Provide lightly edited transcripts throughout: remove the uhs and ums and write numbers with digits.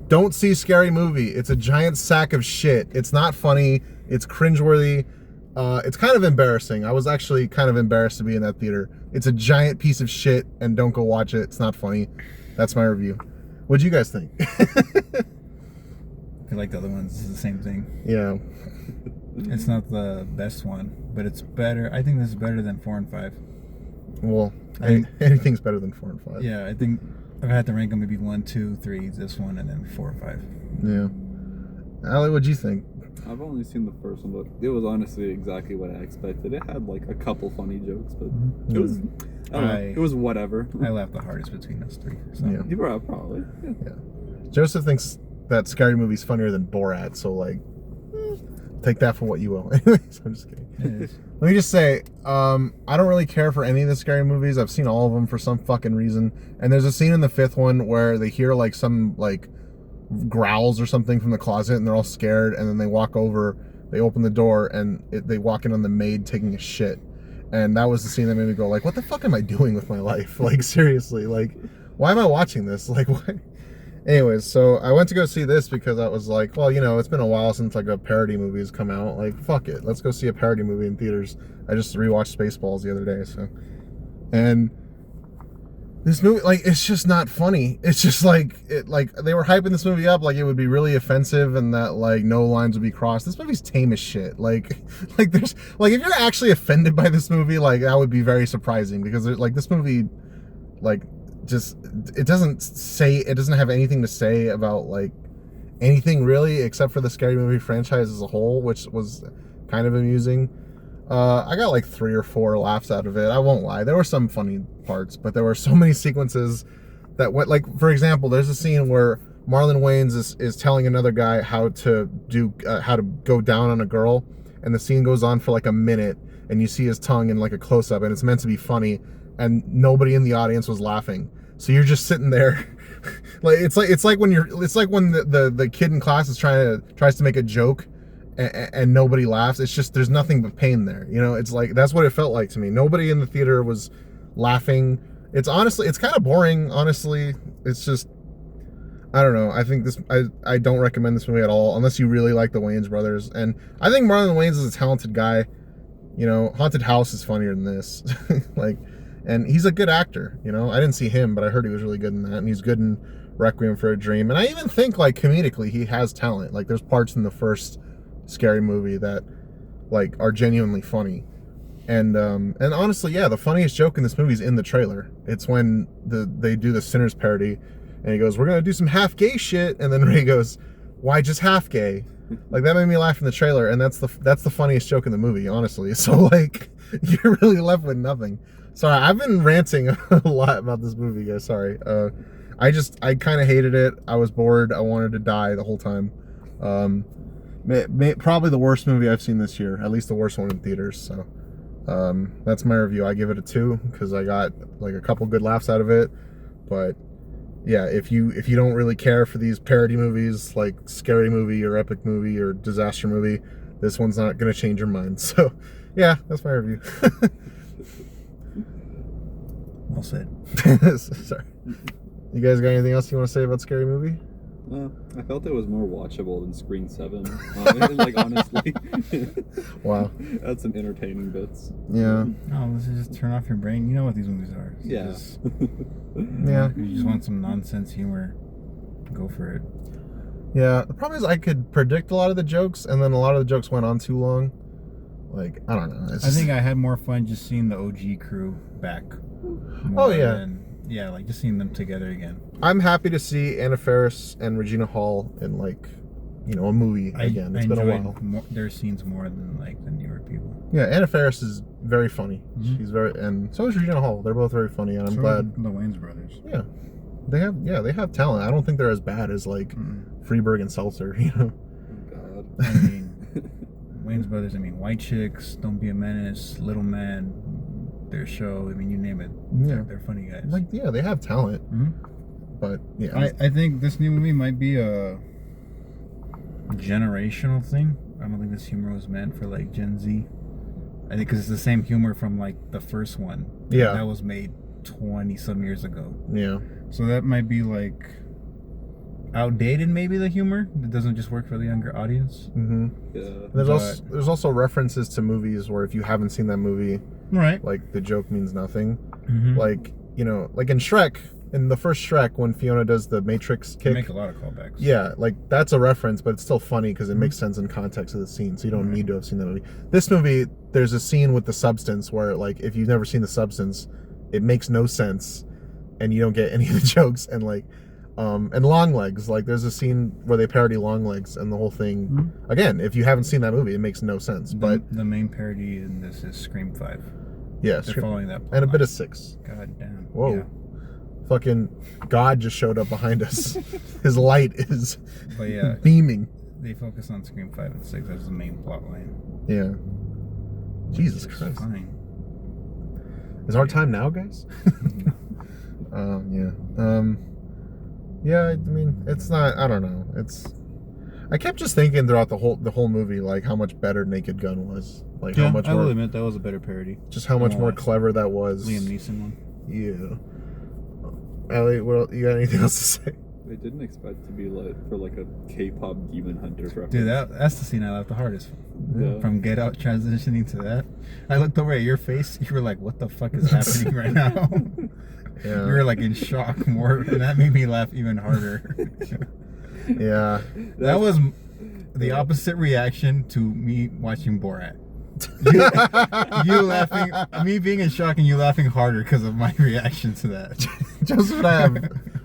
Don't see Scary Movie. It's a giant sack of shit. It's not funny. It's cringeworthy. It's kind of embarrassing. I was actually kind of embarrassed to be in that theater. It's a giant piece of shit, and don't go watch it. It's not funny. That's my review. What'd you guys think? I feel like the other ones is the same thing. Yeah. It's not the best one, but it's better. I think this is better than 4 and 5. Well, anything's better than 4 and 5. Yeah, I think if I had to rank them, maybe 1, 2, 3, this one, and then 4 and 5. Yeah. Allie, what'd you think? I've only seen the first one, but it was honestly exactly what I expected. It had like a couple funny jokes, but it was, I don't know, it was whatever. I laughed the hardest between us 3. So. Yeah. You were probably. Yeah. Joseph thinks that Scary Movie's funnier than Borat, so like, take that for what you will. Anyways, I'm just kidding. It is. Let me just say, I don't really care for any of the Scary Movies. I've seen all of them for some fucking reason. And there's a scene in the 5th one where they hear like some like growls or something from the closet, and they're all scared, and then they walk over, they open the door, and they walk in on the maid taking a shit. And that was the scene that made me go like, what the fuck am I doing with my life? Like, seriously, like, why am I watching this? Like, what? Anyways, so I went to go see this because I was like, well, you know, it's been a while since like a parody movie has come out. Like, fuck it, let's go see a parody movie in theaters. I just rewatched Spaceballs the other day, so. And this movie, like, it's just not funny. It's just like, they were hyping this movie up like it would be really offensive and that like no lines would be crossed. This movie's tame as shit. Like there's, like, if you're actually offended by this movie, like, that would be very surprising, because like this movie, like, just, it doesn't have anything to say about like anything really, except for the Scary Movie franchise as a whole, which was kind of amusing. I got like 3 or 4 laughs out of it. I won't lie. There were some funny parts, but there were so many sequences that went, like, for example, there's a scene where Marlon Wayans is telling another guy how to go down on a girl, and the scene goes on for like a minute, and you see his tongue in like a close-up, and it's meant to be funny, and nobody in the audience was laughing. So you're just sitting there. It's like when the kid in class tries to make a joke, and nobody laughs. It's just, there's nothing but pain there. You know, it's like, that's what it felt like to me. Nobody in the theater was laughing. It's kind of boring, honestly. It's just, I don't know. I think I don't recommend this movie at all, unless you really like the Wayans brothers. And I think Marlon Wayans is a talented guy. You know, Haunted House is funnier than this. Like, and he's a good actor, you know. I didn't see him, but I heard he was really good in that, and he's good in Requiem for a Dream. And I even think, like, comedically, he has talent. Like, there's parts in the first Scary Movie that like are genuinely funny, and honestly, yeah, the funniest joke in this movie is in the trailer. It's when they do the Sinners parody, and he goes, "We're gonna do some half gay shit," and then Ray goes, "Why just half gay?" Like, that made me laugh in the trailer, and that's the funniest joke in the movie, honestly. So like, you're really left with nothing. Sorry, I've been ranting a lot about this movie, guys. Sorry. I kind of hated it. I was bored. I wanted to die the whole time. Probably the worst movie I've seen this year, at least the worst one in theaters. So that's my review. I give it a 2 because I got like a couple good laughs out of it. But yeah, if you don't really care for these parody movies like Scary Movie or Epic Movie or Disaster Movie, this one's not gonna change your mind. So yeah, that's my review. Well said. Sorry. You guys got anything else you want to say about Scary Movie? I felt it was more watchable than Screen 7. Like, honestly. Wow. Had some entertaining bits. Yeah. Oh, let's just turn off your brain. You know what these movies are. So Yeah. Yeah. If you just want some nonsense humor, go for it. Yeah. The problem is I could predict a lot of the jokes, and then a lot of the jokes went on too long. Like, I don't know. I think I had more fun just seeing the OG crew back. Oh, yeah. Yeah, like just seeing them together again. I'm happy to see Anna Faris and Regina Hall in, like, you know, a movie again. It's been a while. Their scenes more than like the newer people. Yeah, Anna Faris is very funny. Mm-hmm. She's and so is Regina Hall. They're both very funny, and I'm glad. The Wayans brothers. Yeah, they have talent. I don't think they're as bad as like Freeberg and Seltzer. You know. Oh, God. I mean, Wayans brothers. I mean, White Chicks, Don't Be a Menace, Little Man. Their show, I mean, you name it. Yeah, they're funny guys. Like, yeah, they have talent. But yeah, I think this new movie might be a generational thing. I don't think this humor was meant for like Gen Z. I think because it's the same humor from like the first one. Yeah, that was made 20 some years ago. Yeah, so that might be like outdated, maybe the humor. It doesn't just work for the younger audience. Mm-hmm. Yeah. There's also references to movies where if you haven't seen that movie, Right. like the joke means nothing. Mm-hmm. Like, you know, like in Shrek, in the first Shrek, when Fiona does the Matrix They kick. make a lot of callbacks. Yeah, like that's a reference, but it's still funny because it makes sense in context of the scene. So you don't need to have seen that movie. This movie, there's a scene with the substance where, like, if you've never seen the substance, it makes no sense, and you don't get any of the jokes. And like, and Long Legs, like there's a scene where they parody Long Legs, and the whole thing. Again, if you haven't seen that movie, it makes no sense. But the main parody in this is Scream 5. yeah, They're following that. and a bit of 6. God damn. Whoa. Yeah. Fucking God just showed up behind us. His light is But yeah, beaming. they focus on Scream 5 and 6 as the main plot line. Yeah. Jesus Which is Christ. Fine. Is our time now, guys? Yeah. Yeah, I mean, it's not, I don't know. I kept just thinking throughout the whole movie, like, how much better Naked Gun was. Like, how much I will more, admit that was a better parody. just how much more clever that was. Liam Neeson one. Yeah. Ellie, well, you got anything else to say? I didn't expect to be like for like a K-pop Demon Hunters reference. Dude, that's the scene I laughed the hardest. Yeah. From Get Out transitioning to that. I looked over at your face. You were like, what the fuck is happening right now? Yeah. You were like in shock more. And that made me laugh even harder. Yeah. That was the opposite reaction to me watching Borat. You laughing, me being in shock and you laughing harder because of my reaction to that. Joseph and I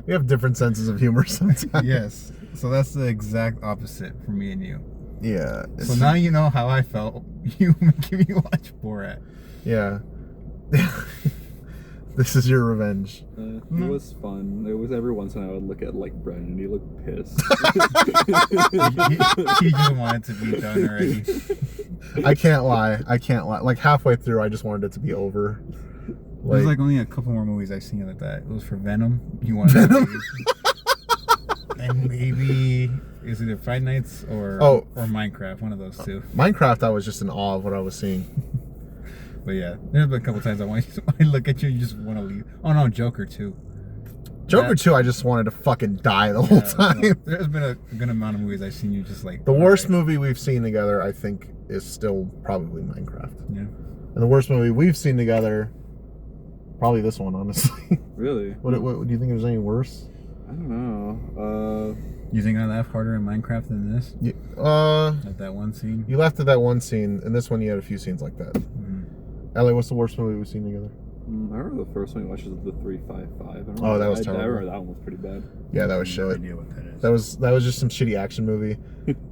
we have different senses of humor sometimes. Yes. So that's the exact opposite for me and you. Yeah. So now you know how I felt. You making me watch Borat. Yeah. This is your revenge. It was fun. It was every once in a while I would look at like Brennan and he looked pissed. He just wanted to be done already. I can't lie. Like halfway through, I just wanted it to be over. There's like only a couple more movies I've seen like that. It was for Venom. You wanted to leave. And maybe it's either Five Nights or Minecraft. One of those two. Minecraft, I was just in awe of what I was seeing. But yeah, there's been a couple times I look at you, you just want to leave. Oh no, Joker 2. Joker 2, I just wanted to fucking die the whole time. No, there's been a good amount of movies I've seen you just like. The worst movie we've seen together, I think, is still probably Minecraft. Yeah. And the worst movie we've seen together, probably this one, honestly. Really? What do you think there's any worse? I don't know. You think I laughed harder in Minecraft than this? Yeah, At that one scene? you laughed at that one scene, and this one you had a few scenes like that. Ellie, what's the worst movie we've seen together? I remember the first one we watched was the 355. Oh, that was I terrible. remember that one was pretty bad. Yeah, that was No shit. idea what that is. That was just some shitty action movie.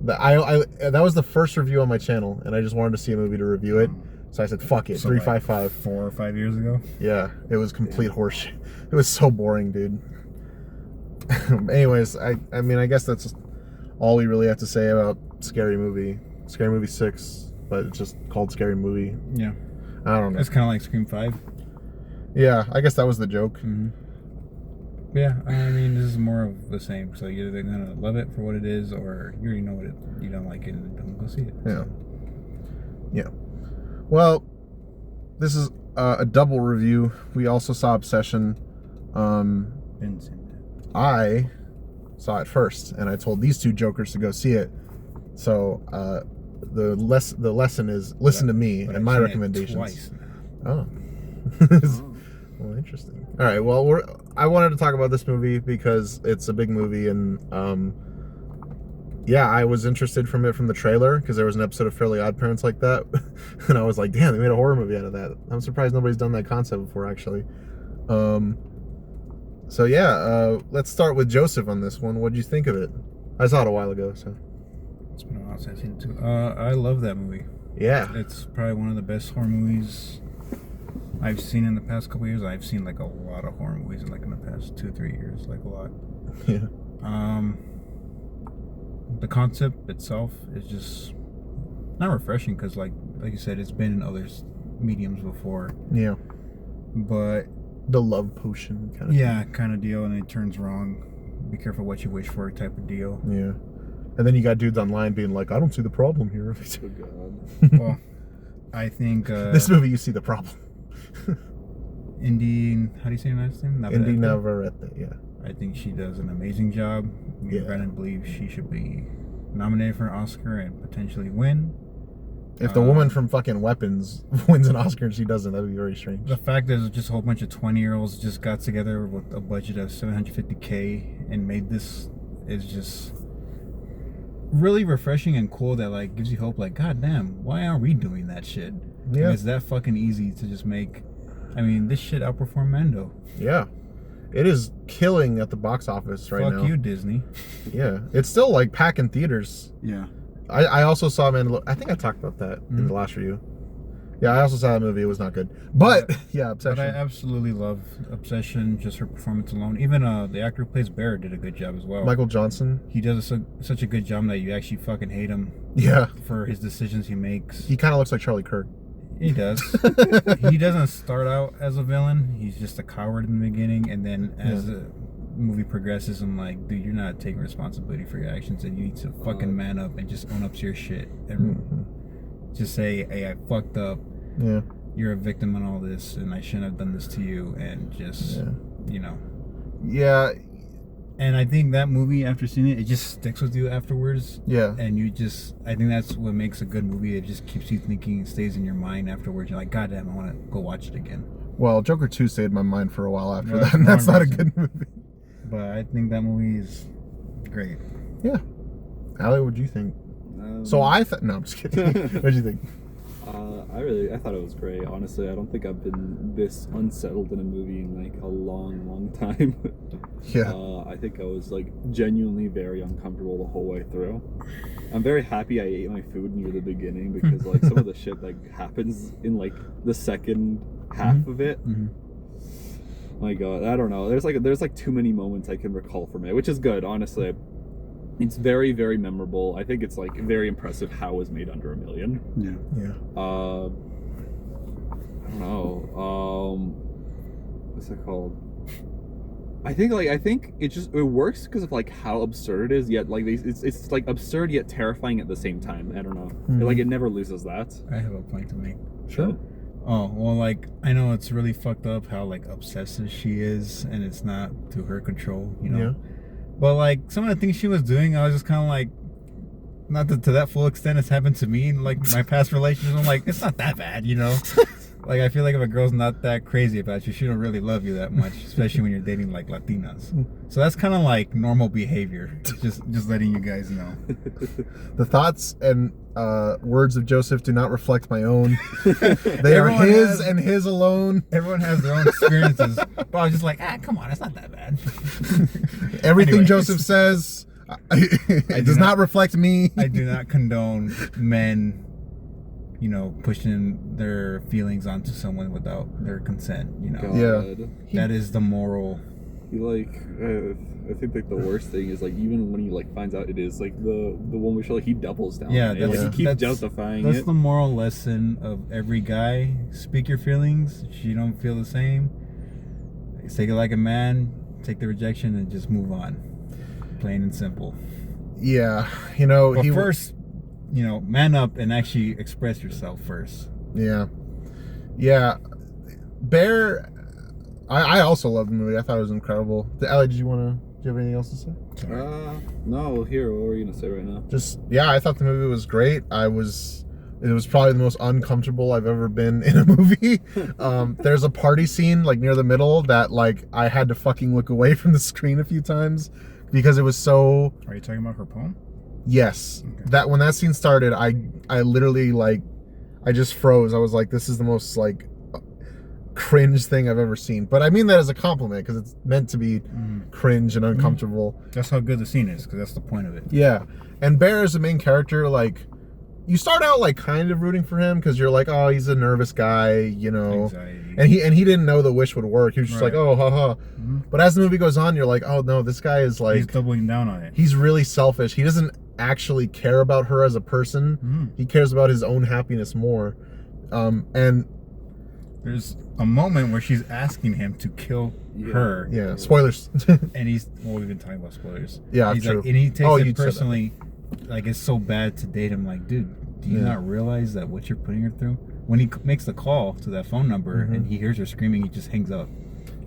That was the first review on my channel, and I just wanted to see a movie to review it. So I said, "Fuck it, So, 355." Like 4 or 5 years ago. Yeah, it was complete horseshit. It was so boring, dude. Anyways, I mean, I guess that's all we really have to say about Scary Movie 6, but it's just called Scary Movie. Yeah. I don't know. It's kind of like Scream 5. Yeah, I guess that was the joke. Yeah, I mean, this is more of the same. So you're either gonna love it for what it is, or you already know what you don't like it, and don't go see it. Yeah. Yeah. Well, this is a double review. We also saw Obsession. Didn't see that. I saw it first, and I told these two jokers to go see it. So the lesson is listen to me But and I've my seen it recommendations. twice now. Oh. Well, interesting. All right. Well, I wanted to talk about this movie because it's a big movie, and yeah, I was interested from the trailer because there was an episode of Fairly Odd Parents like that, and I was like, damn, they made a horror movie out of that. I'm surprised nobody's done that concept before, actually. So yeah, let's start with Joseph on this one. What did you think of it? I saw it a while ago, so. It's been a while since I've seen it too. I love that movie. Yeah. It's probably one of the best horror movies I've seen in the past couple years. I've seen like a lot of horror movies in the past 2-3 years, like a lot. Yeah. The concept itself is just not refreshing because, like you said, it's been in other mediums before. Yeah. But the love potion kind of. kind of deal, and it turns wrong. Be careful what you wish for, type of deal. Yeah. And then you got dudes online being like, I don't see the problem here. Oh god. Well, I think this movie, you see the problem. Indy, how do you say your last name? Indy Navarrete, yeah. I think she does an amazing job. Me and Brandon believe she should be nominated for an Oscar and potentially win. If the woman from fucking Weapons wins an Oscar and she doesn't, that would be very strange. The fact that just a whole bunch of 20-year-olds just got together with a budget of $750K and made this is just really refreshing and cool. That like gives you hope. Like, god damn, why aren't we doing that shit? Yeah, it's that fucking easy to just make. I mean, this shit outperformed Mando. Yeah, it is killing at the box office right now. Fuck you, Disney. Yeah, it's still like packing theaters. Yeah. I also saw I think I talked about that in the last review. Yeah, I also saw that movie. It was not good. But, yeah, Obsession. But I absolutely love Obsession, just her performance alone. Even the actor who plays Bear did a good job as well. Michael Johnson. He does such a good job that you actually fucking hate him. Yeah. For his decisions he makes. He kind of looks like Charlie Kirk. He does. He doesn't start out as a villain. He's just a coward in the beginning. And then as the movie progresses, I'm like, dude, you're not taking responsibility for your actions, and you need to fucking man up and just own up to your shit and just say, hey, I fucked up. Yeah, you're a victim in all this, and I shouldn't have done this to you, and just you know. Yeah. And I think that movie, after seeing it, it just sticks with you afterwards. Yeah. And you just, I think that's what makes a good movie. It just keeps you thinking, it stays in your mind afterwards. You're like, god damn, I want to go watch it again. Well, Joker 2 stayed in my mind for a while after that, and that's not a good movie. But I think that movie is great. Yeah. Allie, what do you think? So no, I'm just kidding. What did you think? I thought it was great. Honestly, I don't think I've been this unsettled in a movie in like a long time. Yeah. I think I was like genuinely very uncomfortable the whole way through. I'm very happy I ate my food near the beginning because like some of the shit that happens in like the second half of it. My god, I don't know. There's like too many moments I can recall from it, which is good, honestly. It's very, very memorable. I think it's like very impressive how it was made under $1 million. Yeah. I don't know. What's it called? I think it works because of like how absurd it is. Yet like it's like absurd yet terrifying at the same time. I don't know. Like it never loses that. I have a point to make. Sure. Oh, well, like, I know it's really fucked up how, like, obsessive she is, and it's not to her control, you know? Yeah. But, like, some of the things she was doing, I was just kind of like, not to that full extent it's happened to me in, like, my past relationships. I'm like, it's not that bad, you know? Like, I feel like if a girl's not that crazy about you, she don't really love you that much, especially when you're dating, like, Latinas. So that's kind of like normal behavior, just letting you guys know. The thoughts and words of Joseph do not reflect my own. They are his and his alone. Everyone has their own experiences. But I was just like, come on, it's not that bad. Everything Joseph says it does not reflect me. I do not condone men, you know, pushing their feelings onto someone without their consent, you know. God. Yeah. That is the moral. I think like the worst thing is like even when he like finds out it is like the one which like he doubles down. Yeah, like, he keeps justifying that's it. The moral lesson of every guy. Speak your feelings. If you don't feel the same, take it like a man, take the rejection and just move on. Plain and simple. Yeah, you know, but first, you know, man up and actually express yourself first. Yeah. Bear, I also love the movie. I thought it was incredible. Allie, do you have anything else to say? No. Here, what were you gonna say right now? I thought the movie was great. It was probably the most uncomfortable I've ever been in a movie. There's a party scene like near the middle that like I had to fucking look away from the screen a few times because it was so. Are you talking about her poem? Yes. Okay. That when that scene started, I literally like I just froze. I was like, this is the most like cringe thing I've ever seen. But I mean that as a compliment because it's meant to be cringe and uncomfortable. That's how good the scene is because that's the point of it. Yeah. And Bear is the main character. Like you start out like kind of rooting for him because you're like, oh, he's a nervous guy, you know. Anxiety. And he didn't know the wish would work. He was just like, oh, haha. But as the movie goes on, you're like, oh no, this guy is like, he's doubling down on it. He's really selfish. He doesn't actually care about her as a person. He cares about his own happiness more. And there's a moment where she's asking him to kill her. Yeah, spoilers. And we've been talking about spoilers. Yeah, he's true. Like, and he takes it personally. Like, it's so bad to date him. Like, dude, do you not realize that what you're putting her through? When he makes the call to that phone number and he hears her screaming, he just hangs up.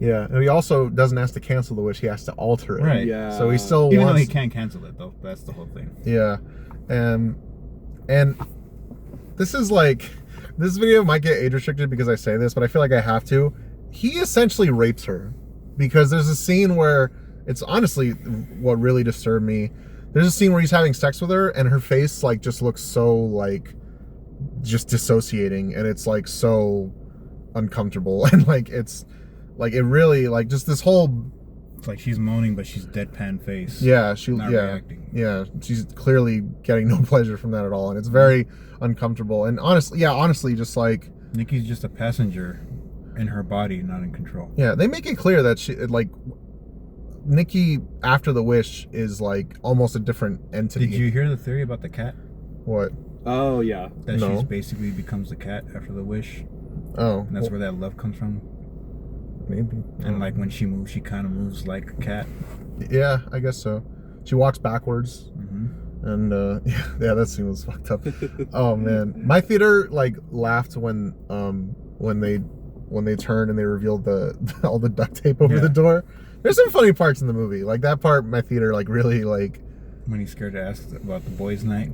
Yeah, and he also doesn't have to cancel the wish; he has to alter it. Right. Yeah. So he still Even wants. though he can't cancel it, though. That's the whole thing. Yeah, and this is like, this video might get age restricted because I say this, but I feel like I have to. He essentially rapes her, because there's a scene where it's honestly what really disturbed me. There's a scene where he's having sex with her, and her face like just looks so like just dissociating, and it's like so uncomfortable, and like it's like it really like just this whole. It's like she's moaning, but she's deadpan face. Yeah, not reacting. Yeah, she's clearly getting no pleasure from that at all, and it's very uncomfortable. And honestly, just like Nikki's just a passenger in her body, not in control. yeah, they make it clear that she like Nikki after the wish is like almost a different entity. Did you hear the theory about the cat? What? Oh yeah. That No. she's basically becomes the cat after the wish, Oh, and that's where that love comes from. maybe. And like when she moves, she kind of moves like a cat. Yeah, I guess so. She walks backwards. Mm-hmm. And yeah, that scene was fucked up. Oh man, my theater like laughed when they turned and they revealed all the duct tape over Yeah. the door. There's some funny parts in the movie, like that part. My theater like really like When he's scared to ask about the boys' night,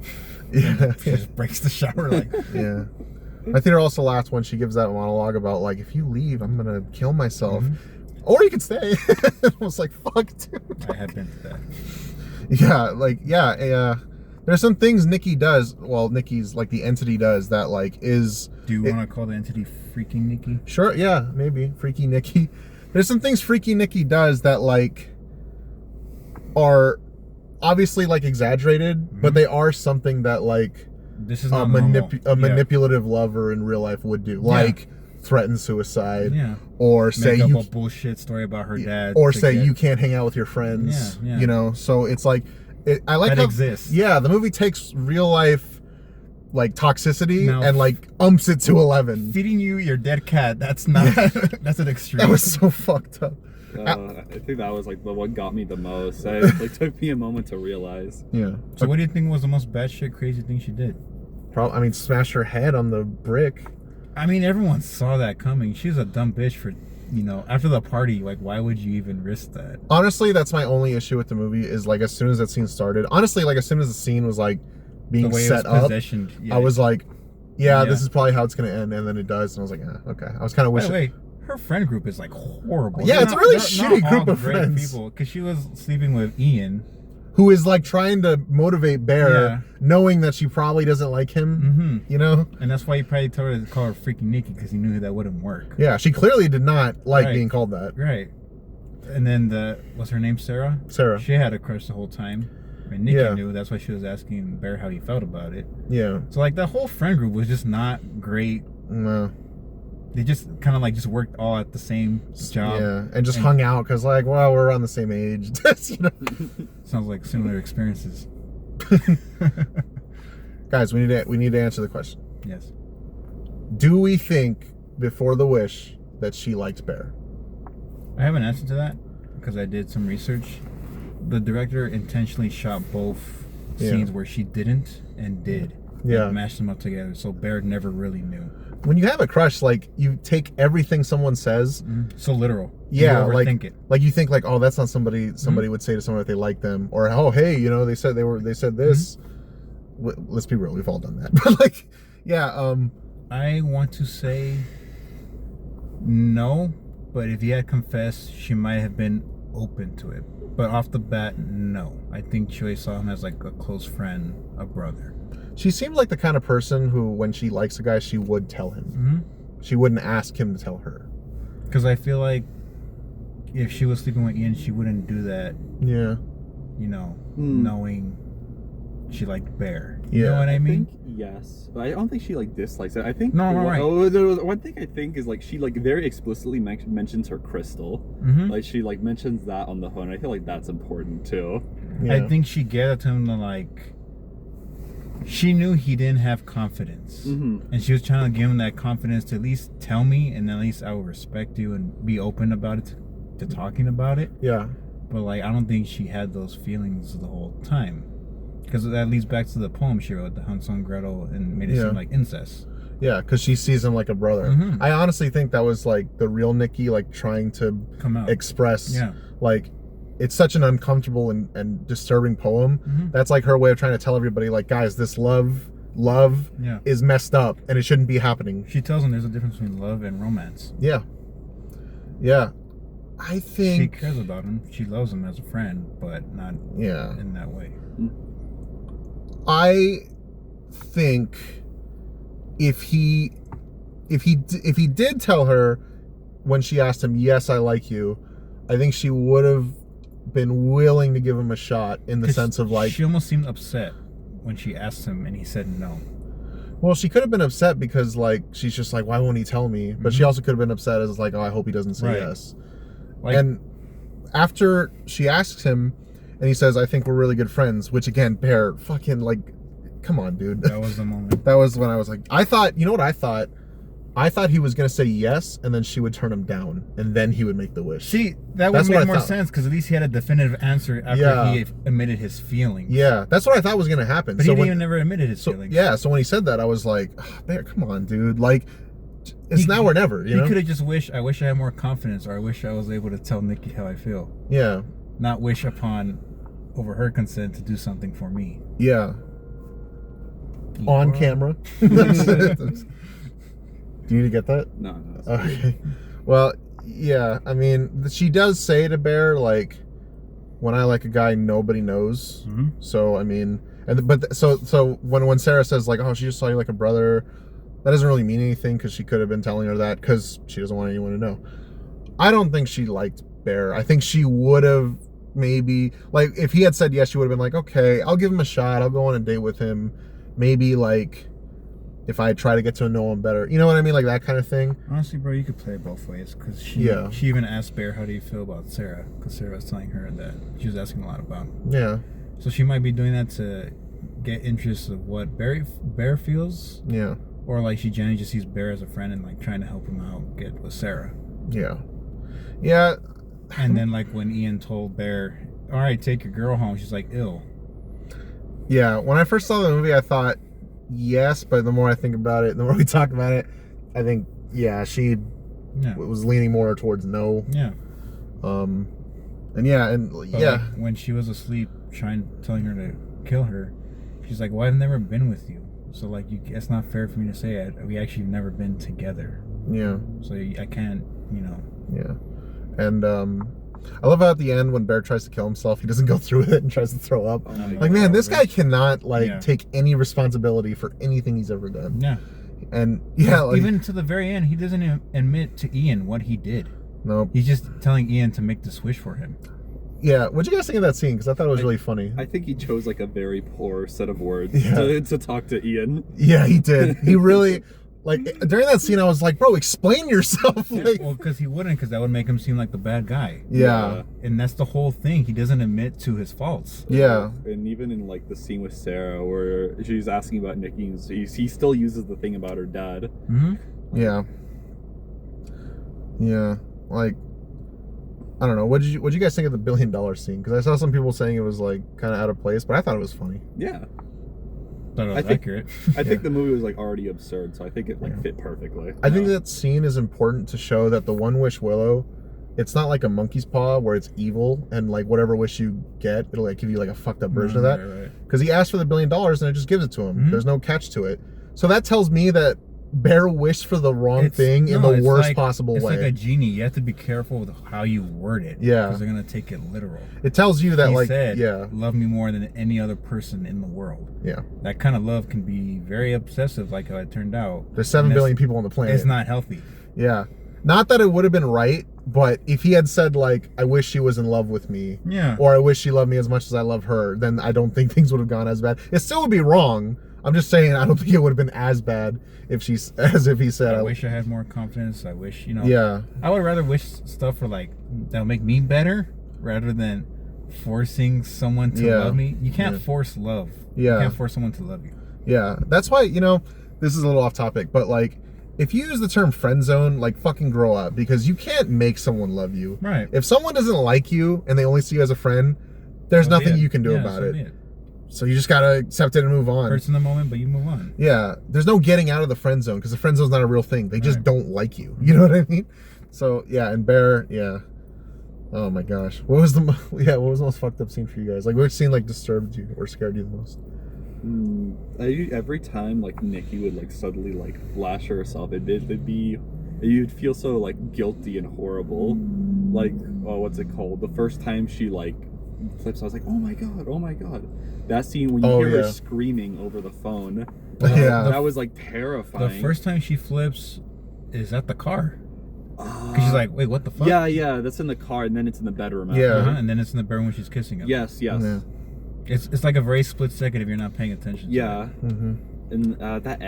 yeah she just breaks the shower like. yeah. My theater also laughed when she gives that monologue about like, if you leave, I'm gonna kill myself, or you can stay. I was like, fuck, dude. I have been to that. There's some things Nikki does. Well, Nikki's like the entity does that like is. Do you want to call the entity Freaking Nikki? Sure, yeah, maybe Freaky Nikki. There's some things Freaky Nikki does that like are obviously like exaggerated, but they are something that like This is not normal. manipulative lover in real life would do, like threaten suicide, or say Make you up a bullshit story about her dad, or say you can't hang out with your friends. Yeah, yeah. You know, so it's like I like that how exists. yeah, the movie takes real life like toxicity Now, and like umps it to 11. Feeding you your dead cat, that's not that's an extreme. That was so fucked up. I think that was like the one got me the most. It like took me a moment to realize. Yeah. So what do you think was the most batshit crazy thing she did? I mean, smash her head on the brick. I mean, everyone saw that coming. She's a dumb bitch for, after the party. Like, why would you even risk that? Honestly, that's my only issue with the movie is like as soon as that scene started. Honestly, like as soon as the scene was like being The way set it was up, positioned. Yeah. I was like, yeah, Yeah. this is probably how it's gonna end, and then it does, and I was like, okay. I was kind of By the wishing. way, her friend group is like horrible. Yeah, They're it's a really they're shitty not group all of great friends. people, because she was sleeping with Ian. Who is like trying to motivate Bear, Yeah. knowing that she probably doesn't like him. Mm-hmm. You know? And that's why he probably told her to call her Freaking Nikki, because he knew that wouldn't work. Yeah, she clearly did not like Right. being called that. Right. And then what's her name, Sarah? Sarah. She had a crush the whole time. And Nikki Yeah. knew. That's why she was asking Bear how he felt about it. Yeah. So like that whole friend group was just not great. No. They just kind of like just worked all at the same job. Yeah, and just hung out because like, well, we're around the same age. You know? Sounds like similar experiences. Guys, we need to answer the question. Yes. Do we think before the wish that she liked Bear? I have an answer to that because I did some research. The director intentionally shot both scenes where she didn't and did. Yeah. And mashed them up together, so Bear never really knew. When you have a crush, like you take everything someone says. So literal. Yeah, you like overthink it. like you think like, oh, that's not somebody would say to someone if they like them, or oh, hey, you know, they said this. Let's be real, we've all done that. But like, yeah, I want to say no, but if he had confessed, she might have been open to it. But off the bat, no. I think Choi saw him as like a close friend, a brother. she seemed like the kind of person who, when she likes a guy, she would tell him. She wouldn't ask him to tell her. Because I feel like if she was sleeping with Ian, she wouldn't do that, Yeah. knowing she liked Bear. You Yeah. know what I I mean? think yes, but I don't think she like dislikes it. I think No, right. one thing I think is like she like very explicitly mentions her crystal. Like she like mentions that on the phone. I feel like that's important too. Yeah. I think she gave it to him to like. She knew he didn't have confidence, and she was trying to give him that confidence to at least tell me, and at least I will respect you and be open about it, to talking about it. Yeah. But like, I don't think she had those feelings the whole time, because that leads back to the poem she wrote, the Hansel and Gretel, and made it seem like incest. Yeah, because she sees him like a brother. Mhm. I honestly think that was like the real Nikki, like trying to Come out. express, Yeah. like, it's such an uncomfortable and disturbing poem. Mhm. That's like her way of trying to tell everybody, like, guys, this love Yeah. is messed up and it shouldn't be happening. She tells him there's a difference between love and romance. Yeah. Yeah. I She think. cares about him. She loves him as a friend, but not Yeah. in that way. I think if he did tell her when she asked him, yes, I like you, I think she would have been willing to give him a shot, in the sense of, like, she almost seemed upset when she asked him and he said no. well, she could have been upset because, like, she's just like, why won't he tell me? But she also could have been upset as, like, oh, I hope he doesn't say Right. yes. Like, And after she asks him and he says, I think we're really good friends, which, again, Bear, fucking, like, come on, dude. that was the moment. That was when I was like, I thought, you know what I thought? I thought he was going to say yes, and then she would turn him down, and then he would make the wish. See, that would That's what I make more thought. sense because at least he had a definitive answer after Yeah. he admitted his feelings. Yeah, that's what I thought was going to happen. But so he when, even never admitted his so, feelings. yeah, so when he said that, I was like, oh, Bear, come on, dude. Like, it's now or never, you He know? could have just wished, I wish I had more confidence, or I wish I was able to tell Nikki how I feel. Yeah, Not wish upon, over her consent, to do something for me. yeah. On camera. Do you need to get that? No. Okay. Well, yeah. I mean, she does say to Bear, like, when I like a guy, nobody knows. Mhm. So I mean, so when Sarah says, like, oh, she just saw you like a brother, that doesn't really mean anything, because she could have been telling her that because she doesn't want anyone to know. I don't think she liked Bear. I think she would have maybe, like, if he had said yes, she would have been like, okay, I'll give him a shot. I'll go on a date with him. Maybe, like, if I try to get to know him better, you know what I mean, like that kind of thing. Honestly, bro, you could play it both ways because she even asked Bear, how do you feel about Sarah? Because Sarah was telling her that she was asking a lot about him. Yeah. So she might be doing that to get interest of what Bear feels. Yeah. Or like she genuinely just sees Bear as a friend and like trying to help him out get with Sarah. Yeah. Yeah. And then like when Ian told Bear, all right, take your girl home, she's like, ill. Yeah. When I first saw the movie, I thought yes, but the more I think about it, the more we talk about it, I think, yeah, she was leaning more towards no. Yeah. And yeah, and But yeah. like, when she was asleep telling her to kill her, she's like, well, I've never been with you. So like, it's not fair for me to say it. We actually have never been together. Yeah. So I can't, you know. Yeah. And I love how at the end when Bear tries to kill himself, he doesn't go through with it and tries to throw up. Oh my Like, man, this guy Rich. cannot like Yeah. take any responsibility for anything he's ever done. Yeah. And yeah, like, Even to the very end, he doesn't even admit to Ian what he did. no. He's just telling Ian to make this wish for him. Yeah. What'd you guys think of that scene? Because I thought it was really funny. I think he chose like a very poor set of words Yeah. to talk to Ian. Yeah, he did. He really, like, during that scene, I was like, bro, explain yourself. Like, Well, because he wouldn't, because that would make him seem like the bad guy. yeah. And that's the whole thing. He doesn't admit to his faults. Yeah. And even in like the scene with Sarah where she's asking about Nikki, he still uses the thing about her dad. Mm-hmm. Yeah. Yeah. Like, I don't know. What did you guys think of the $1 billion scene? Because I saw some people saying it was like kind of out of place, but I thought it was funny. Yeah. Thought it was I think- accurate. I think the movie was like already absurd, so I think it like fit perfectly. I think that scene is important to show that the One Wish Willow, it's not like a monkey's paw where it's evil and like whatever wish you get, it'll like give you like a fucked up version of that. Right. Because he asked for the $1 billion and it just gives it to him. Mhm. There's no catch to it. So that tells me that Bear wished for the wrong thing in no, the it's worst like- possible it's way. It's like a genie. You have to be careful with how you word it. Yeah. Because they're going to take it literal. It tells you that, He like, said, yeah, love me more than any other person in the world. yeah. That kind of love can be very obsessive, like how it turned out. There's 7 And billion people on the planet. It's not healthy. Yeah. Not that it would have been right, but if he had said, like, I wish she was in love with me, Yeah. or I wish she loved me as much as I love her, then I don't think things would have gone as bad. It still would be wrong. I'm just saying I don't think it would have been as bad if as if he said, I wish I had more confidence. I wish, you know. Yeah. I would rather wish stuff for like that'll make me better rather than forcing someone to Yeah. love me. You can't Yeah. force love. Yeah. You can't force someone to love you. Yeah. That's why, you know, this is a little off topic, but like, if you use the term friend zone, like, fucking grow up, because you can't make someone love you. Right. If someone doesn't like you and they only see you as a friend, there's So be nothing it. you can do Yeah, about so it. be it. So you just gotta accept it and move on. Hurts in the moment, but you move on. Yeah, there's no getting out of the friend zone because the friend zone's not a real thing. They just Right. don't like you. You know what I mean? So yeah, and Bear, yeah. Oh my gosh, what was the most fucked up scene for you guys? Like, which scene like disturbed you or scared you the most? Every time like Nikki would like suddenly like flash herself, you'd feel so like guilty and horrible. Like, oh, what's it called? The first time she like flips, I was like, oh my god. That scene when you hear her screaming over the phone, that was like terrifying. The first time she flips is at the car. Because she's like, wait, what the fuck? Yeah, that's in the car, and then it's in the bedroom. Yeah. And then it's in the bedroom when she's kissing him. Yes. Yeah. It's like a very split second if you're not paying attention. Yeah. Mm-hmm. And that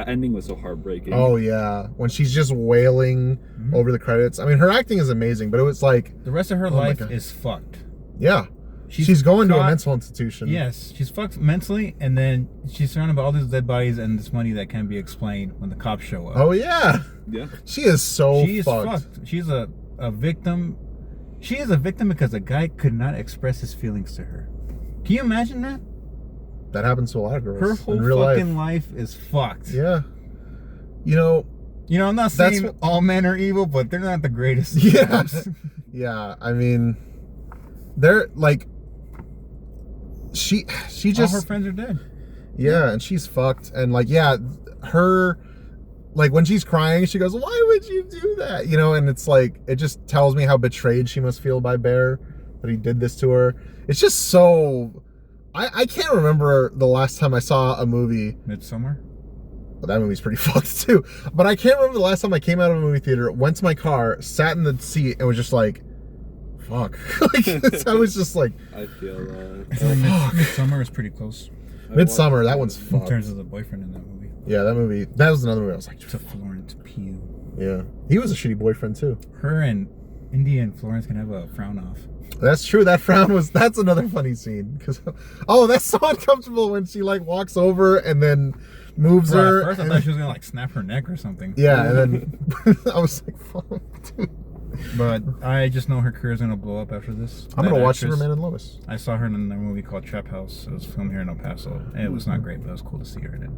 ending was so heartbreaking. Oh yeah, when she's just wailing over the credits. I mean, her acting is amazing, but it was like the rest of her life is fucked. Yeah. She's going to a mental institution. Yes, she's fucked mentally, and then she's surrounded by all these dead bodies and this money that can't be explained when the cops show up. Oh yeah. Yeah. She is so She is fucked. She's a victim. She is a victim because a guy could not express his feelings to her. Can you imagine that? That happens to a lot of girls. Her whole in real fucking life is fucked. Yeah. You know, I'm not saying all men are evil, but they're not the greatest. Yeah. Yeah. I mean, they're like, she just, all her friends are dead. Yeah, and she's fucked. And like, yeah, her, like when she's crying, she goes, "Why would you do that?" You know, and it's like, it just tells me how betrayed she must feel by Bear, that he did this to her. It's just so, I can't remember the last time I saw a movie. Midsummer? Well, that movie's pretty fucked too. But I can't remember the last time I came out of a movie theater, went to my car, sat in the seat, and was just like, fuck. Like, I was just like, I feel Midsummer is pretty close. Midsummer, that one's fucked. In terms of the boyfriend in that movie. Yeah, that was another movie I was like, to Florence Pugh. Yeah. He was a shitty boyfriend too. Her and India and Florence can have a frown off. That's true. That's another funny scene. Because, that's so uncomfortable when she like walks over and then moves her. At first I thought she was gonna like snap her neck or something. Yeah, and then I was like, fuck, dude. But I just know her career's gonna blow up after this. I'm gonna watch Superman and Lois. I saw her in a movie called Trap House. It was filmed here in El Paso. And it was not great, but it was cool to see her in it.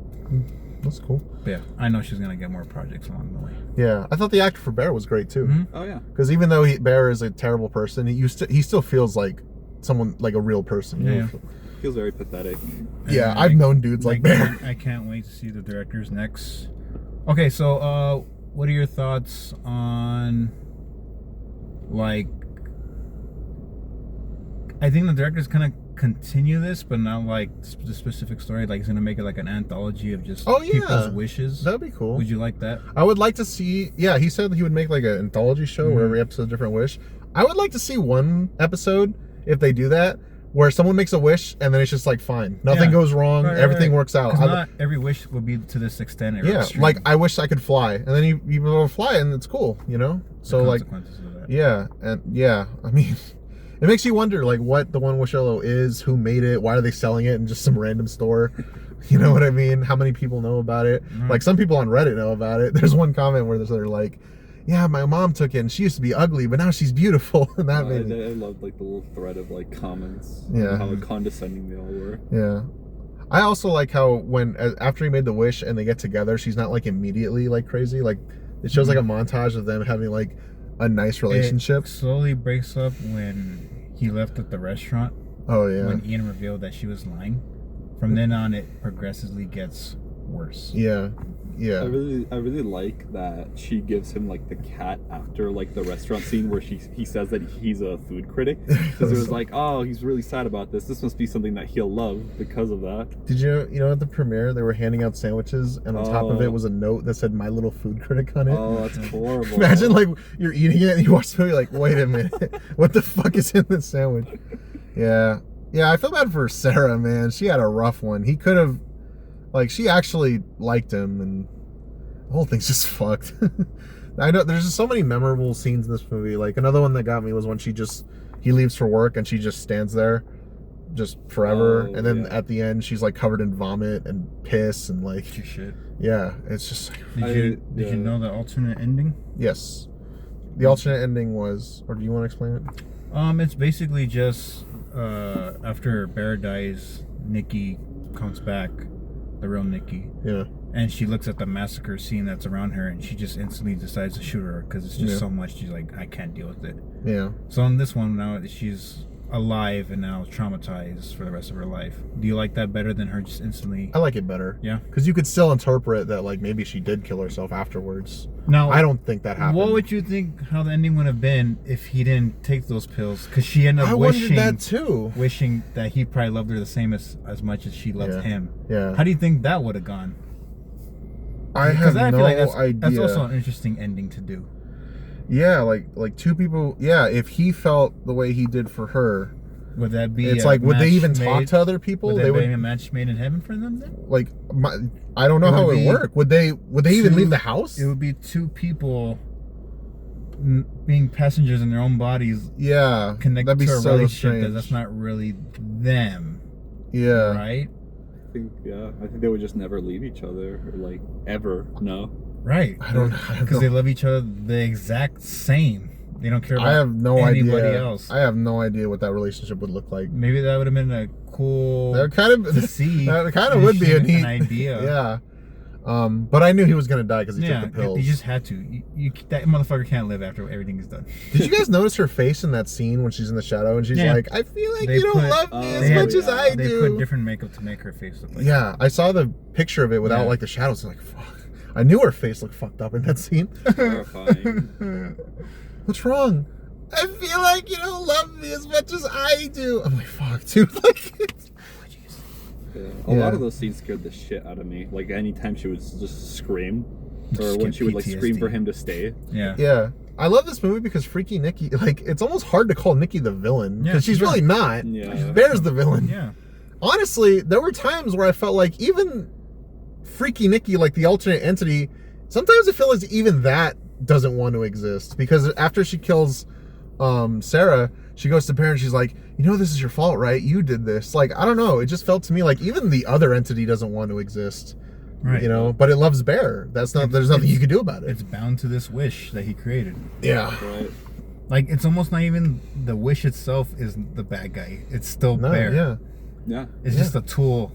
That's cool. But yeah, I know she's gonna get more projects along the way. Yeah, I thought the actor for Bear was great too. Mm-hmm. Oh yeah. Because even though Bear is a terrible person, he still feels like someone, like a real person. Yeah. Feels very pathetic. Yeah, I've known dudes like Bear. I can't wait to see the director's next. Okay, so what are your thoughts on, like, I think the director's gonna continue this, but not like the specific story. Like, he's gonna make it like an anthology of just people's wishes. That'd be cool. Would you like that? I would like to see. Yeah, he said he would make like an anthology show where every episode's a different wish. I would like to see one episode, if they do that, where someone makes a wish and then it's just like fine, nothing goes wrong, everything works out. Not every wish will be to this extent. Yeah, extreme. Like I wish I could fly, and then you will fly, and it's cool, you know. So like, of that. Yeah, and yeah, I mean, it makes you wonder like what the One Wish Yellow is, who made it, why are they selling it in just some random store? You know what I mean? How many people know about it? Like some people on Reddit know about it. There's one comment where they're like, yeah, my mom took it and she used to be ugly, but now she's beautiful. And that made me... I loved like the little thread of like comments. Yeah. How condescending they all were. Yeah. I also like how after he made the wish and they get together, she's not like immediately like crazy. Like it shows like a montage of them having like a nice relationship. It slowly breaks up when he left at the restaurant. Oh yeah. When Ian revealed that she was lying. From then on, it progressively gets worse. Yeah. Yeah. I really like that she gives him like the cat after like the restaurant scene where he says that he's a food critic, because it was like, oh, he's really sad about this. This must be something that he'll love because of that. Did you know at the premiere they were handing out sandwiches and on top of it was a note that said "My Little Food Critic" on it? Oh, that's horrible. Imagine like you're eating it and you watch the movie like, wait a minute, what the fuck is in this sandwich? Yeah. Yeah, I feel bad for Sarah, man. She had a rough one. He could have, like, she actually liked him, and the whole thing's just fucked. I know there's just so many memorable scenes in this movie. Like another one that got me was when he leaves for work and she just stands there, just forever, and then at the end she's like covered in vomit and piss and like shit. Yeah, it's just. Did you know the alternate ending? Yes, the alternate ending was, or do you want to explain it? It's basically just after Bear dies, Nikki comes back, the real Nikki. Yeah. And she looks at the massacre scene that's around her, and she just instantly decides to shoot her because it's just so much. She's like, I can't deal with it. Yeah. So in this one now, she's alive and now traumatized for the rest of her life. Do you like that better than her just instantly? I like it better. Yeah. Because you could still interpret that like maybe she did kill herself afterwards. No, I don't think that happened. What would you think how the ending would have been if he didn't take those pills? Because she ended up wondered that too. Wishing that he probably loved her the same as much as she loved him. Yeah. How do you think that would have gone? I have no idea. That's also an interesting ending to do. Yeah, like two people. Yeah, if he felt the way he did for her, would that be? It's like, would they even talk to other people? Would they be a match made in heaven for them then? Like, I don't know how it would work. Would they even leave the house? It would be two people being passengers in their own bodies. Yeah, connected to a so relationship that's not really them. Yeah. Right. I think they would just never leave each other, or like ever. No. Right. I don't know. Because they love each other the exact same. They don't care about I have no anybody idea. else. I have no idea what that relationship would look like. Maybe that would have been a cool that kind of to see. That kind of would be a neat idea. Yeah. But I knew he was gonna die because he took the pills. He just had to. That motherfucker can't live after everything is done. Did you guys notice her face in that scene when she's in the shadow and she's like, "I feel like you don't love me as much as I do." They put different makeup to make her face look like. Yeah, I saw the picture of it without like the shadows. I'm like, fuck. I knew her face looked fucked up in that scene. Terrifying. What's wrong? I feel like you don't love me as much as I do. I'm like, fuck, dude. Like, a lot of those scenes scared the shit out of me. Like anytime she would just scream, or when she would like scream for him to stay. Yeah. Yeah. I love this movie because Freaky Nikki, like, it's almost hard to call Nikki the villain because she's really not. Yeah. Bear's the villain. Yeah. Honestly, there were times where I felt like even Freaky Nikki, like the alternate entity, sometimes I feel like even that doesn't want to exist because after she kills Sarah, she goes to Bear and she's like, you know, this is your fault, right? You did this. Like, I don't know. It just felt to me like even the other entity doesn't want to exist. Right. You know, but it loves Bear. There's nothing you can do about it. It's bound to this wish that he created. Yeah. Right. Like, it's almost not even the wish itself is the bad guy. It's still Bear. Yeah. Yeah. It's just a tool.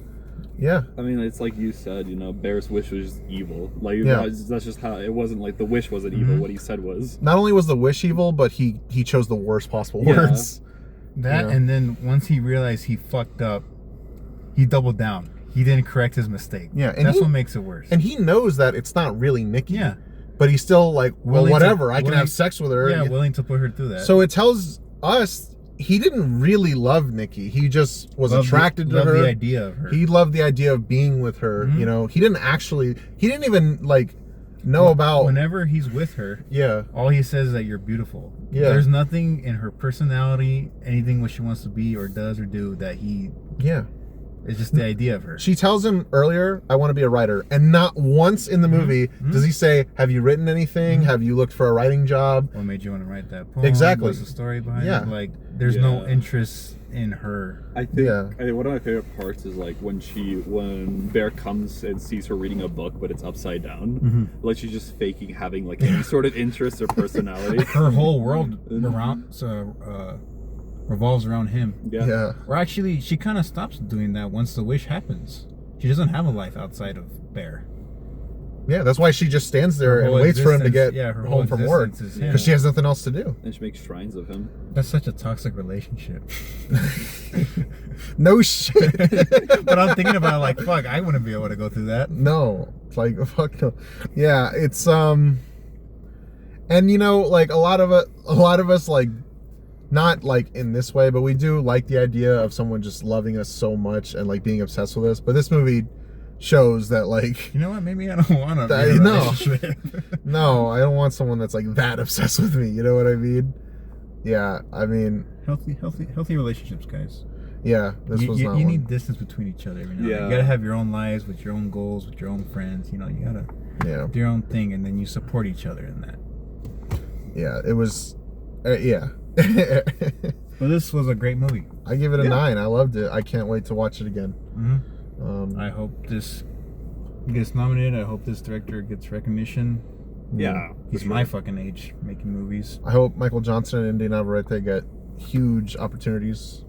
Yeah. I mean, it's like you said, you know, Bear's wish was just evil. Like, that's just how it wasn't. Like, the wish wasn't evil. What he said was. Not only was the wish evil, but he chose the worst possible words. That, and then once he realized he fucked up, he doubled down. He didn't correct his mistake. Yeah, and that's what makes it worse. And he knows that it's not really Nikki. Yeah. But he's still like, well, whatever. I can have sex with her. Yeah, willing to put her through that. So it tells us he didn't really love Nikki. He just was attracted to her. Loved the idea of her. He loved the idea of being with her. You know, he didn't even like know about. Whenever he's with her, all he says is that you're beautiful. Yeah. There's nothing in her personality, anything what she wants to be or does or do that he. Yeah. It's just the idea of her. She tells him earlier, I want to be a writer. And not once in the movie does he say, have you written anything? Have you looked for a writing job? What made you want to write that poem? Exactly. What's the story behind it? Like, there's no interest in her. I think one of my favorite parts is like when Bear comes and sees her reading a book, but it's upside down. Like she's just faking having like any sort of interest or personality. Her whole world revolves around him. Yeah. Or actually, she kind of stops doing that once the wish happens. She doesn't have a life outside of Bear. Yeah, that's why she just stands there and waits for him to get home from work because she has nothing else to do. And she makes shrines of him. That's such a toxic relationship. No shit. But I'm thinking about like, fuck, I wouldn't be able to go through that. No, like fuck no. Yeah, it's and you know, like a lot of us like. Not like in this way, but we do like the idea of someone just loving us so much and like being obsessed with us. But this movie shows that like, you know what? Maybe I don't want to. Relationship. No, I don't want someone that's like that obsessed with me. You know what I mean? Yeah, I mean, healthy relationships, guys. Yeah, this was not. You need distance between each other every now and then. You gotta have your own lives with your own goals, with your own friends. You know, you gotta do your own thing, and then you support each other in that. Yeah, it was. Yeah. Well, this was a great movie. I give it a 9. I loved it. I can't wait to watch it again. I hope this gets nominated. I hope this director gets recognition. Yeah, he's my fucking age making movies. I hope Michael Johnson and Indy Navarrete get huge opportunities.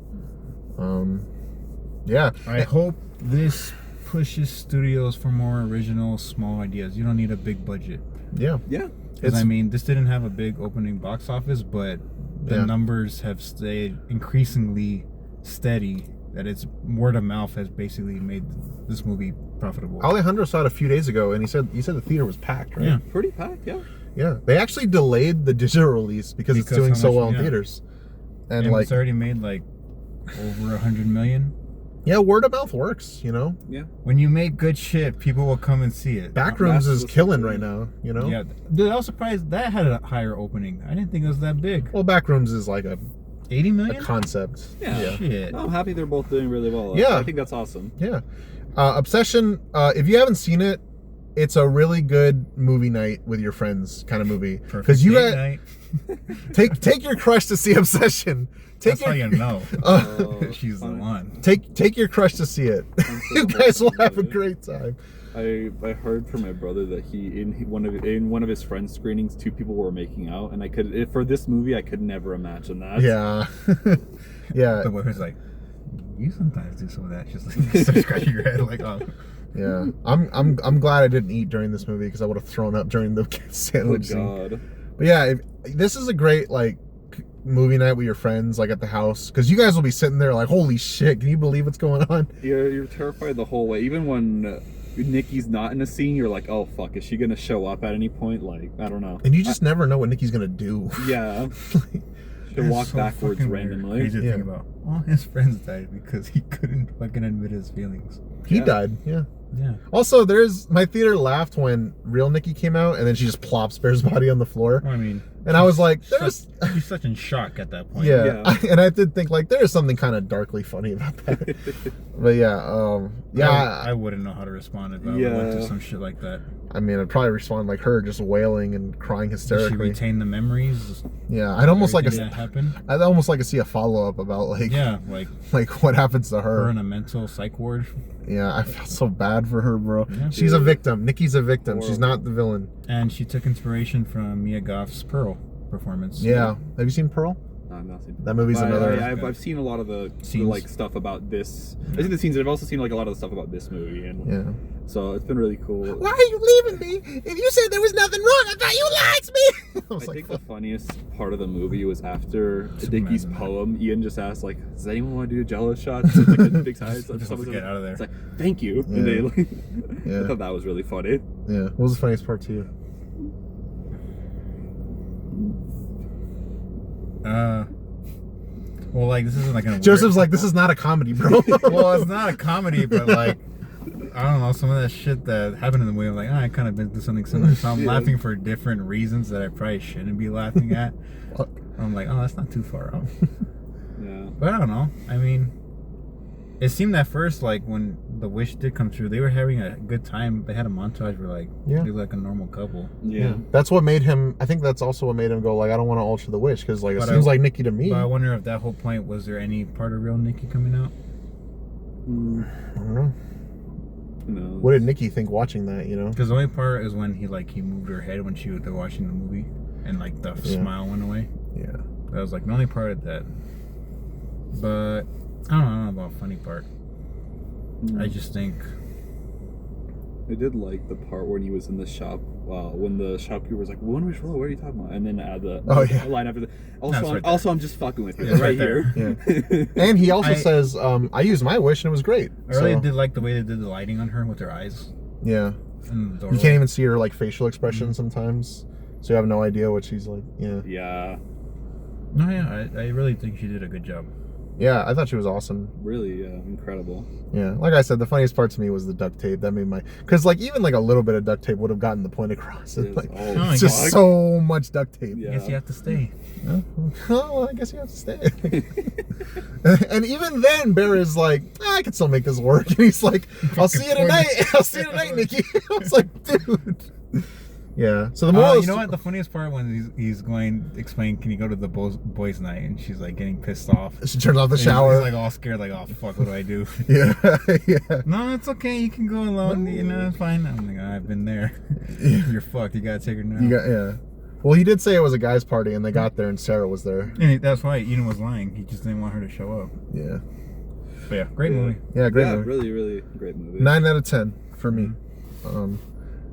Yeah. I hope this pushes studios for more original, small ideas. You don't need a big budget. Yeah. Yeah. Because I mean, this didn't have a big opening box office, but the numbers have stayed increasingly steady. That it's word of mouth has basically made this movie profitable. Alejandro saw it a few days ago, and he said the theater was packed, right? Yeah. Pretty packed, yeah. Yeah. They actually delayed the digital release because it's doing so well in theaters. And like, it's already made like over 100 million. yeah, word of mouth works, you know? Yeah. When you make good shit, people will come and see it. Backrooms is killing right now, you know? Yeah. Dude, I was surprised that had a higher opening. I didn't think it was that big. Well, Backrooms is like a 80 million? concept. Yeah. Shit. I'm happy they're both doing really well. Yeah. I think that's awesome. Yeah. Obsession, if you haven't seen it, it's a really good movie night with your friends kind of movie. Because you night. take your crush to see Obsession. That's how you know. She's the one. Take your crush to see it. You guys will have a great time. I heard from my brother that in one of his friends' screenings, 2 people were making out, and for this movie I could never imagine that. Yeah. Yeah. The boyfriend's like, you sometimes do some of that. Just like start scratching your head like, oh. Yeah. I'm glad I didn't eat during this movie because I would have thrown up during the sandwich scene. God. But yeah, this is a great like movie night with your friends, like at the house, because you guys will be sitting there like, holy shit, can you believe what's going on? You're terrified the whole way. Even when Nikki's not in a scene, you're like, oh fuck, is she gonna show up at any point? Like, I don't know. And you just never know what Nikki's gonna do. Yeah. She'll walk backwards randomly. Crazy to think about. All his friends died because he couldn't fucking admit his feelings. He died, yeah. Yeah. Also, my theater laughed when real Nikki came out, and then she just plops Bear's body on the floor. Well, I mean, and I was like, she's such in shock at that point. Yeah. And I did think like there's something kind of darkly funny about that. But yeah, I wouldn't know how to respond if I went through some shit like that. I mean, I'd probably respond like her, just wailing and crying hysterically. Did she retain the memories? Yeah, I'd almost like I'd almost like to see a follow up about like like what happens to her. Her in a mental psych ward. Yeah, I felt so bad for her, bro. Yeah, she's a victim. Nikki's a victim. She's not the villain. And she took inspiration from Mia Goth's Pearl performance. Yeah. Have you seen Pearl? No, I've not seen that movie's another. I've seen a lot of the like stuff about this. I've seen the scenes, and I've also seen like a lot of the stuff about this movie, and so it's been really cool. Why are you leaving me? If you said there was nothing wrong, I thought you liked me. I think the funniest part of the movie was after Dickie's poem. Ian just asked like, "Does anyone want to do a Jello shot?" It's like a big size. Just get out of there. It's like, "Thank you." Yeah. And they, like, I thought that was really funny. Yeah. What was the funniest part to you? Well, like, this isn't like a Joseph's like, this is not a comedy, bro. Well, it's not a comedy, but like, I don't know, some of that shit that happened in the movie, I'm like, I kind of been through something similar. So I'm laughing for different reasons that I probably shouldn't be laughing at. I'm like, oh, that's not too far off. Yeah. But I don't know. I mean, it seemed at first like when the wish did come true, they were having a good time. They had a montage where like they look like a normal couple. Yeah. That's what made him. I think that's also what made him go like, I don't want to alter the wish because like it seems like Nikki to me. But I wonder if that whole point was there any part of real Nikki coming out? I don't know. No. What did Nikki think watching that? You know, because the only part is when he moved her head when they're watching the movie, and like the smile went away. Yeah. That was like the only part of that. But I don't know about funny part. I just think I did like the part when he was in the shop. When the shopkeeper was like, "When we roll, what are you talking about?" And then add the line after the. Also, I'm just fucking with you right here. Yeah. And he also says, "I used my wish and it was great." I really did like the way they did the lighting on her with her eyes. Yeah. And you can't even see her like facial expression sometimes, so you have no idea what she's like. Yeah. Yeah. No, yeah, I really think she did a good job. Yeah, I thought she was awesome. Really, incredible. Yeah, like I said, the funniest part to me was the duct tape. That made because like even like a little bit of duct tape would have gotten the point across. It's just so much duct tape. Yeah. I guess you have to stay. Oh, well, I guess you have to stay. And even then, Bear is like, I can still make this work. And he's like, I'll see you tonight. I'll see you tonight, Nikki. I was like, dude. Yeah. So the moral you know what? The funniest part when he's going explain, can you go to the boys' night? And she's like getting pissed off. She turns off the shower. He's like all scared, like, oh fuck, what do I do? Yeah. Yeah. No, it's okay. You can go alone. You know, it's fine. I'm like, I've been there. You're fucked. You gotta take her now. Well, he did say it was a guy's party, and they got there, and Sarah was there. And that's why Eden was lying. He just didn't want her to show up. Yeah. But yeah, great movie. Yeah, great Yeah, movie. really, really great movie. 9 out of 10 for me.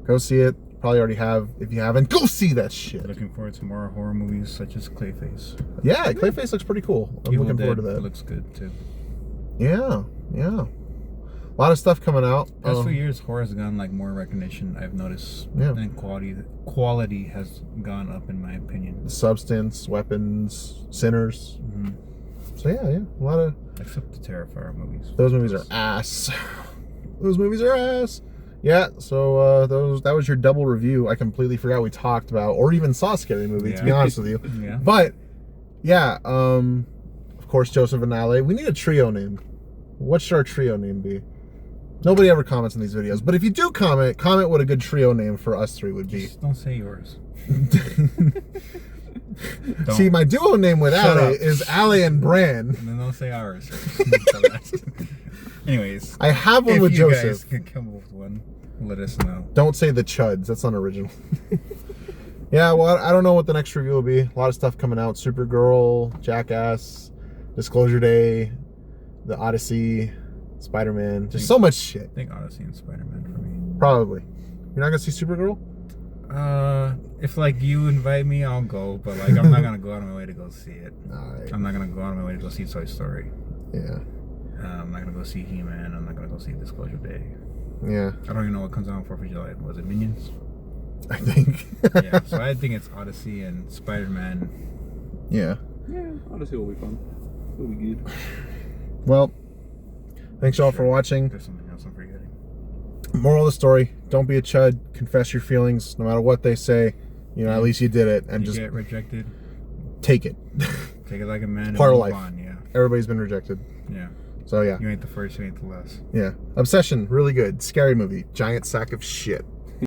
Go see it. Probably already have. If you haven't, go see that shit. Looking forward to more horror movies such as Clayface. Yeah, Clayface looks pretty cool. I'm Evil looking forward to Dead that. Looks good too. Yeah. A lot of stuff coming out. Past few years, horror's gotten like more recognition. I've noticed, and quality has gone up in my opinion. Substance, Weapons, Sinners. So yeah, a lot of. Except the Terrifier movies. Those movies are ass. Those movies are ass. Yeah, so that was your double review. I completely forgot we talked about or even saw Scary Movie, to be honest with you. Yeah. But yeah, of course Joseph and Ale. We need a trio name. What should our trio name be? Nobody ever comments on these videos, but if you do comment what a good trio name for us three would be. Just don't say yours. See, my duo name with Shut Ale up. is Ale and Bran. And then don't say ours. Anyways, I have one if with you Joseph. guys can come up with one, let us know. Don't say the Chuds. That's unoriginal. Yeah, well, I don't know what the next review will be. A lot of stuff coming out. Supergirl, Jackass, Disclosure Day, The Odyssey, Spider-Man. Just so much shit. I think Odyssey and Spider-Man for me. Probably. You're not going to see Supergirl? If like you invite me, I'll go. But like, I'm not gonna go out of my way to go see it. Alright. I'm not gonna go out of my way to go see Toy Story. Yeah. I'm not gonna go see He-Man. I'm not gonna go see Disclosure Day. Yeah. I don't even know what comes out on 4th of July. Was it Minions? I think. Yeah. So I think it's Odyssey and Spider-Man. Yeah. Yeah, Odyssey will be fun. It'll be good. Well, thanks y'all for watching. There's something else I'm forgetting. Moral of the story, don't be a chud. Confess your feelings, no matter what they say. You know, at least you did it. And You just get rejected. take it. Take it like a man. Part of and move life. on, yeah. Everybody's been rejected. Yeah. So yeah. You ain't the first, you ain't the last. Yeah. Obsession, really good. Scary movie. Giant sack of shit.